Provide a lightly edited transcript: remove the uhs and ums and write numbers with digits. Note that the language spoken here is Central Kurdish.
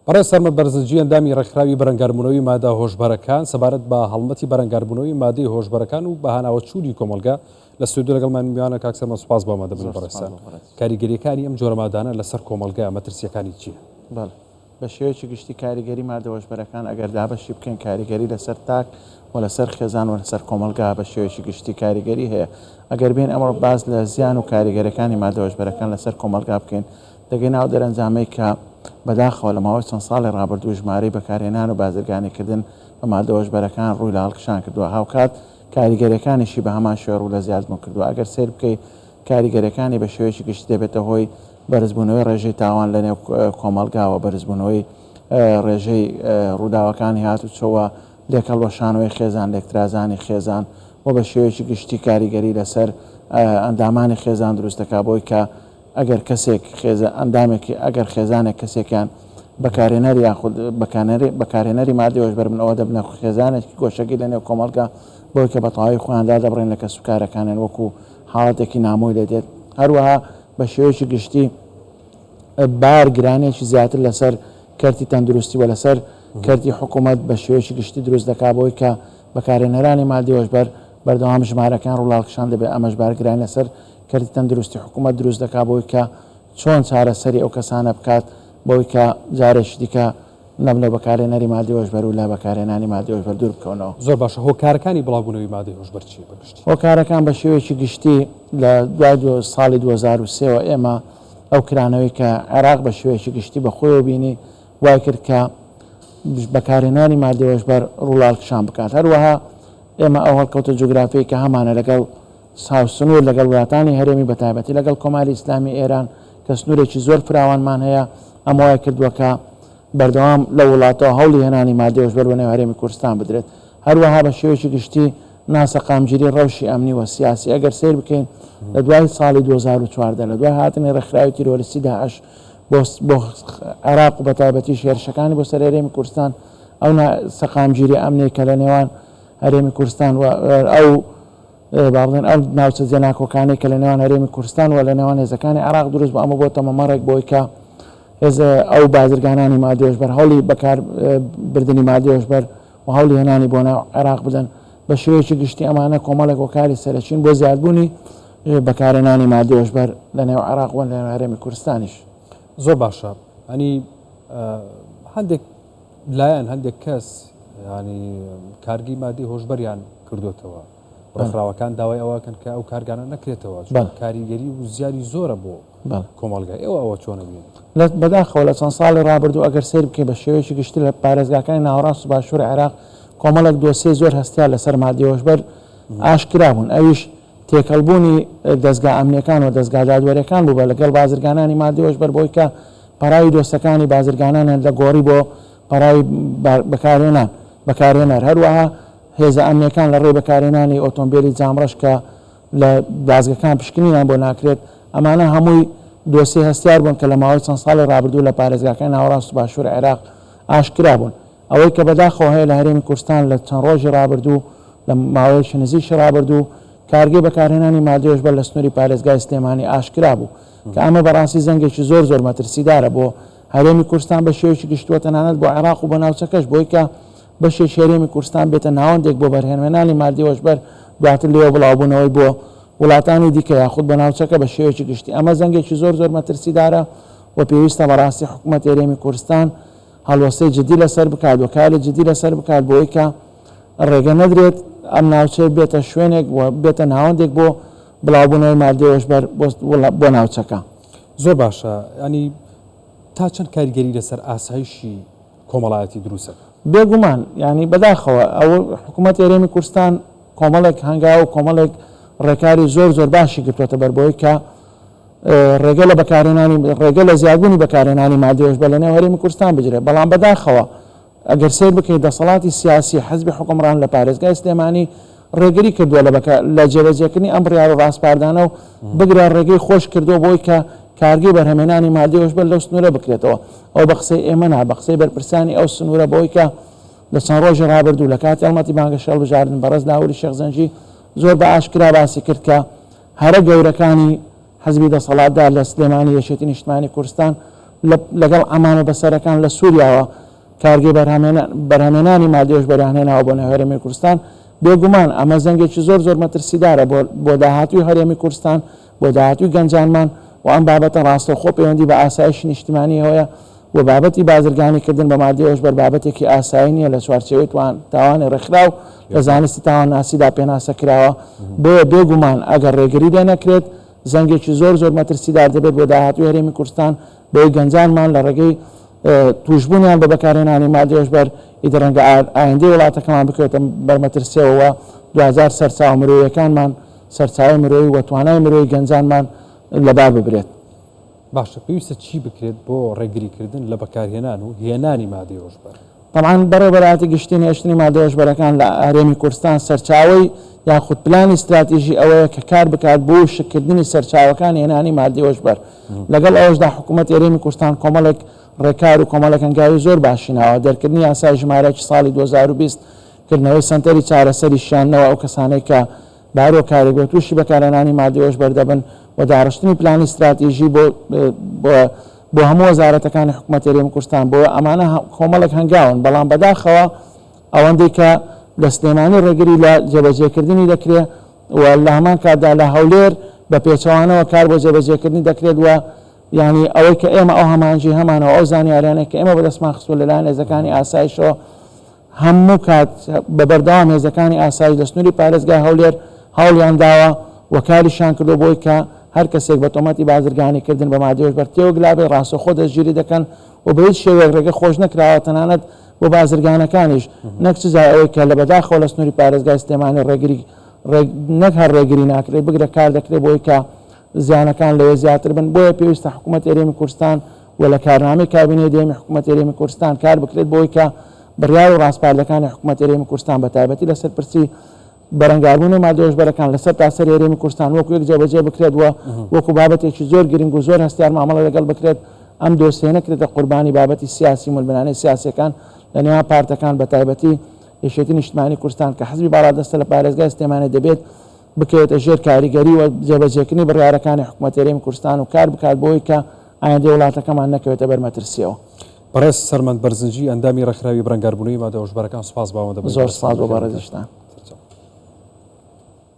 بەڕێز سەرمەد بەرزنجی ئەندامی ڕێکخراوی بەرەنگاربوونەوەی مادە هۆشبەرەکان سەبارەت بە هەڵمەتی بەرەنگاربوونەوەی مادەی هۆشبەرەکان و بەهاناوە چووری کۆمەلگا لە ستودیۆ لەگەڵمان میوانە کاک سەرمەد سوپاس بۆ ئامادەبوون بەڕێزان. کاریگەریەکانی ئەم جۆرە مادانە لەسەر کۆمەلگا مەترسیەکانی چییە؟ بە شێوەیەکی گشتی کاریگەری مادە هۆشبەرەکان ئەگەر دابەشی بکەن کاریگەری لەسەر تاک و لەسەر خێزان و لەسەر کۆمەلگا بە شێوەیەکی گشتی کاریگەری هەیە. ئەگەر بێن ئەمڕۆ باز لە زیان و کاریگەریەکانی مادە هۆشبەرەکان لەسەر کۆمەلگا بکەین دەگەی ناو دەرەنجامەی کە بەداخەوە لە ماوەی چەند ساڵی ڕابردوو ژمارەی بەکارهێنان و بازرگانیکردن بە مادە هۆشبەرەکان ڕووی لە هەڵکشان کردووە، هاوکات کاریگەریەکانیشی بە هەمان شێوە ڕوو لە زیادبوون کردووە. ئەگەر سیر بکەی کاریگەریەکانی بە شێوەیەکی گشتی دەبێتە هۆی بەرزبوونەوەی ڕێژەی تاوان لە نێو کۆمەلگاوە، بەرزبوونەوەی ڕێژەی ڕووداوەکانی هاتوچۆوە، لێکەڵوەشانەوەی خێزان، لێکترازانی خێزان و بە شێوەیەکی گشتی کاریگەری لەسەر ئەندامانی خێزان دروست دەکات بۆی کە ئەگەر کەسێک ئەندامێکی ئەگەر خێزانێک کەسێکیان بەکارهێنەری یاخود بەکارهێنەری مادەی هۆشبەر بنەوە دەبنە خێزانێکی گۆشەگی لە نێو کۆمەلگا بۆی کە بە تەواوی خۆیاندا دەبڕێن لە کەسوکارەکانیان وەکو حاڵەتێکی نامۆی لێدێت. هەروەها بە شێوەیەکی گشتی بارگرانێکی زیاتر لەسەر کەرتی تەندروستی و لەسەر کەرتی حکوومەت بە شێوەیەکی گشتی دروست دەکات بۆی کە بەکارهێنەرانی مادەی هۆشبەر بەردەوام ژمارەکان ڕوولاڵکشان دەبێت. ئەمەش بارگران لەسەر کەرتی تەندروستی حکوومەت دروست دەکات بۆی کە چۆن چارەسەری ئەو کەسانە بکات بۆی کە جارێکی دیکە نەبنە بەکارهێنەری مادەی هۆشبەر و لە بەکارهێنانی مادەی هۆشبەر دوور بکەونەوە. زۆر باشە. هۆکارەکانی بڵاوبوونەوەی مادەی هۆشبەر چیە بەگشتی؟ هۆکارەکان بە شێوەیەکی گشتی لە دوای ساڵی 2023ەوە ئێمە ئەو کرانەوەی کە عێراق بە شێوەیەکی گشتی بە خۆیەوە بینی وای کرد کە بەکارهێنانی مادەی هۆشبەر ڕوولاڵکشان بکات. هەروەها ئێمە ئەو هەڵکەوتە جوگرافیی کە هەمانە لەگەڵ ساوسنوور لەگەڵ وڵاتانی هەرێمی بەتایبەتی لەگەڵ کۆماری ئیسلامی ئێران کە سنوورێکی زۆر فراوانمان هەیە ئەمە وای کردووە کە بەردەوام لە وڵاتەوە هەوڵی هێنانی مادەی هۆشبەر بە نێو هەرێمی کوردستان بدرێت. هەروەها بە شێوەیەکی گشتی ناسەقامگیری ڕەوشی ئەمنی و سیاسی ئەگەر سیر بکەین لە دوای ساڵی 2014 لە دوای هاتنی ڕێکخراوی تیرۆریستی داعش بۆ عێراق و بەتایبەتی هێرشەکانی بۆ سەر هەرێمی کوردستان ئەو سەقامگیری ئەمنی کە لە نێوان هەرێمی کوردستان و ئەو باڵێن ئەو ناوچە جێناکۆکانەی کە لە نێوان هەرێمی کوردستان و لە نێوان هێزەکانی عێراق دروست بوو ئەمە بۆتە مەمەڕێک بۆی کە ئەو بازرگانانی مادەی هۆشبەر هەوڵی بەکاربردنی مادەی هۆشبەر و هەوڵی هێنانی بۆ ناو عێراق بدەن. بە شێوەیەکی گشتی ئەمانە کۆمەڵێک هۆکاری سەرەکین بۆ زیادبوونی بەکارهێنانی مادەی هۆشبەر لە نێو عێراق و لە هەرێمی کوردستانیش. زۆر باشە. ئەنی هەندێک لایەن هەندێک کەس ینی کارگی مادەی هۆشبەریان کردوتەوە، ڕێکخراوەکان داوای ئەوەکەن کە ئەو کارگانە نەکرێتەوە، کاریگەری و زیاری زۆرە بۆ کۆمەلگا. ئەوە چۆنە بین؟ بەداخەوە لە چەند ساڵی ڕابردوو ئەگەر سیر بکەین بە شێوەیەکی گشتی لە پارێزگاکانی ناوەڕاست و باشووری عێراق کۆمەڵێک دۆسیە زۆر هەستیا لەسەر مادەی هۆشبەر ئاشکرا بوون. ئەویش تێکەڵبوونی دەستگا ئەمنیەکان و دەستگا دادوەریەکان بوو بە لەگەڵ بازرگانانی مادەی هۆشبەر بۆی کە پەراوی دۆستەکانی بازرگانانیان لە گۆڕی بۆ پەراوی بەکارهێنەر. هەروەها هێزە ئەمنیەکان لە ڕێی بەکارهێنانی ئۆتۆمبیلی جامڕەش کە لە بازگەکان پشکنینیان بۆ ناکرێت ئەمانە هەمووی دۆسی هەستیار بوون کە لە ماوەی چەند ساڵی ڕابردوو لە پارێزگاکانی ناوەڕاست و باشووری عێراق ئاشکرا بوون. ئەوەی کە بەداخەوە هەیە لە هەرێمی کوردستان لە چەند ڕۆژی ڕابردوو لە ماوەیەکی نزیکی ڕابردوو کارگەی بەکارهێنانی مادەی هۆشبەر لە سنووری پارێزگای سلێمانی ئاشکرا بوو کە ئەمە بەڕاستی زەنگێکی زۆر مەترسیدارە بۆ هەرێمی کوردستان بە شێوەیەکی گشتووە تەنانەت بۆ عێراق و بۆ ناوچەکەش بۆی کە بەشێکی هەرێمی کوردستان بێتە ناوەندێک بۆ بەرهێنانی مادەی هۆشبەر دواتر لێوە بڵاوبوونەوەی بۆ وڵاتانی دیکە یاخود بە ناوچەکە بە شێوەیەکی گشتی. ئەمە زەنگێکی زۆر مەترسیدارە و پێویستە بەڕاستی حکوومەت هەرێمی کوردستان هەڵوەستەی جدی لەسەر بکات و کاری جدی لەسەر بکات بۆی کە ڕێگە نەدرێت ئەم ناوچەی بێتە شوێنێک و بێتە ناوەندێک بۆ بڵاوبوونەوەی مادەی هۆشبەر بۆ ناوچەکە. زۆر باشە. ینی تا چەند کاریگەری لەسەر ئاسایشی کۆمەڵایەتی دروستە؟ بێگومان ینی بەداخەوە ئەو حکوومەت هەرێمی کوردستان کۆمەڵێک هەنگاو و کۆمەڵێک ڕێکاری زۆر باشی گرتوۆتە بەربەوەی کە ڕێگە لە بەکارهێنانی ڕێگە لە زیادبوونی بەکارهێنانی مادەی هۆشبەر لە نێو هەرێمی کوردستان بگرێت. بەڵام بەداخەوە ئەگەر سیر بکەیت دەسەڵاتی سیاسی حەزبی حکومڕان لە پارێزگای سلێمانی ڕێگەری کردووە لە جێبەجێکردنی ئەم بڕیار و ڕاستپاردانە و بگرە ڕێگەی خۆش کردو بۆی کە کارگەی بەرهەمێنانی مادەی هۆشبەر لەو سنوورە بکرێتەوە. ئەو بە قسەی ئێمە نا بە قسەی بەرپرسانی ئەو سنوورە بۆی کە لە چەند ڕۆژی ڕابردوو لە کاتی هەڵمەتی بانگە شەڵبژاردن بەڕێز لاوری شێخزەنجی زۆر بە ئاشکرا باسی کرد کە هەرە گەورەکانی حەزبی دەسەڵاتدار لە سلێمانی یەکێتی نیشتمانی کوردستان لەگەڵ ئەمانە بەسەرەکان لە سووریاوە کارگەی بەرهەمێنانی مادەوەش بەرهانهێناوە بۆ نێو هەرێمی کوردستان بێگومان ئەمە زەنگێکی زۆر مەترسیدارە بۆ داهاتووی هەرێمی کوردستان بۆ داهاتووی گەنجانمان و ئەم بابەتە ڕاستەوخۆ پەیوەندی بە ئاسایشی نیشتیمانیەوەیە و بابەتی بازرگانیکردن بە مادەوەش بابەتێکی ئاسایی نیە لە چوارچێوەی تاوانی ڕێکخراو لە زانستی تاوانناسیدا پێناسە کراوە بۆیە بێگومان ئەگەر ڕێگری لێ نەکرێت زەنگێکی زۆر مەترسیدار دەبێت بۆ داهاتووی هەرێمی کوردستان بۆی گەنجانمان لە ڕێگەی توشببوونیان بە بەکارهێنانی مادەوەش بەر ئیدڕەنگە ئایندەی وڵاتەکەمان بکرێتە بەرمەترسیەوە 2000 سەرچاو مرۆیەکانمان سەرچاوی مرۆی و توانای مرۆی گەنجانمان لەبار ببرێت. باشە پێویستە چی بکرێت بۆ ڕێگریکردن لە بەکارهێنان و هێنانی مادەوەش بەر طبعاً بەڕێوەبەراتی گشتین هێشتنی مادەوەش بەرەکان لە هەرێمی کوردستان سەرچاوی یاخود پلانی استراتیژی ئەوەیە کە کار بکات بۆ شکردنی سەرچاوەکان هێنانی مادەوەش بەر لەگەڵ ئەوەشدا حکوومەت هەرێمی کوردستان کۆمەڵێک ڕێکار و کۆمەڵێک هەنگاوی زۆر باشینەوە دەرکردنی یاسای ژمارەیەکی ساڵی 2020 کردنەوەی سنتەری چارەسەری شانەوە ئەو کەسانەی کە بارۆ کارێک بە تووشی بەکارهێنانی مادەوەش بەردەبن و داڕشتنی پلانی استراتیژی بۆ هەموو وەزارەتەکانی حکوومەت هەرێمی کوردستان بۆ ئەمانە کۆمەڵێک هەنگاون بەڵام بەداخەوە ئەوەندەی کە لە سلێمانی ڕێگری لە جێبەجێکردنی دەکرێت و لە هەمان کاتدا لە هەولێر بە پێچەوانەوە کار بۆ جێبەجێکردنی دەکرێت و یعنی ئەوەی کە ئێمە ئەو هەمانجی هەمانەوە ئەو زانیاریانەیە کە ئێمە بەدەستمان خستووە لەلایەن هێزەکانی ئاسایشەوە هەموو کات بە بەردەوام هێزەکانی ئاسایش لە سنووری پارێزگای هەولێر هەوڵیان داوە و کاریشان کردو بۆی کە هەر کەسێک بە تۆمەتی بازرگانیکردن بە مادەوەش بەر تێوەگلابێ ڕاستەوخۆ دەستگیری دەکەن و بە هیچ شێوەیەک ڕێگە خۆش نەکراوە تەنانەت بۆ بازرگانەکانیش نەک چیزای ئەوەی کە لە بەداخەوە لە سنووری پارێزگای سلێمانی ڕێگری نەک هەر ڕێگری ناکرێت بگرە کار دەکرێت بۆی کە زیانەکان لەوێ زیاتر بن بۆیە پێویستە حکوومەت هەرێمی کوردستان و لە کارنامەی کابینەی دێمی حکوومەت هەرێمی کوردستان کار بکرێت بۆی کە بڕیار و ڕاستپاردەکانی حکوومەت هەرێمی کوردستان بە تایبەتی لەسەر پرسی بەرەنگاربوونی مادەوەش بەرەکان لەسەر تاسەری هەرێمی کوردستان وەکو یەک جێبەجێ بکرێت و وەکو بابەتێکی زۆر گرنگ و زۆر هەستیار مامەڵە لەگەڵ بکرێت ئەم دۆسیە نەکرێتە قوربانی بابەتی سیاسی مولبنانەی سیاسیەکان لە نێوان پارتەکان بە تایبەتی یەکێتی نیشتیمانی کوردستان کە حزبی باڵادەستە لە پارێزگای سلێمانی دەبێت بکەوێتە ژێر کاریگەری و جێبەجێکردنی بڕیارەکانی حکوومەت هەرێمی کوردستان و کار بکات بۆی کە ئایندەی وڵاتەکەمان نەکەوێتە بەرمەترسیەوە. بەڕێز سەرمەند بەرزنجی ئەندامی ڕێکخراوی بەرەنگاربوونی مادەوەش بەرەکان سوپاس باوەندە زۆر سپاس بۆ بەڕێزیشتان.